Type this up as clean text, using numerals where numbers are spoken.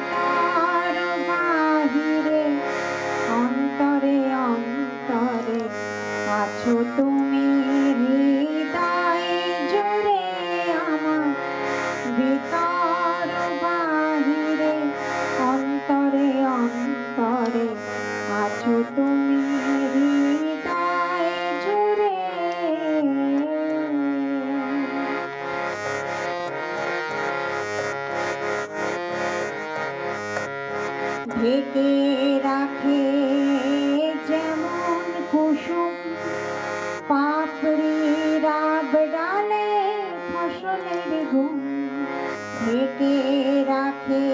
ভিতর বাহিরে অন্তরে অন্তরে আছো তুমি হৃদয় জুড়ে আমার ভিতর বাহিরে অন্তরে অন্তরে আছো তুমি হৃদয় জুড়ে ঢেকে রাখে যেমন কুসুম পাপড়ির ডালে ফসলের ঘুম ঢেকে রাখে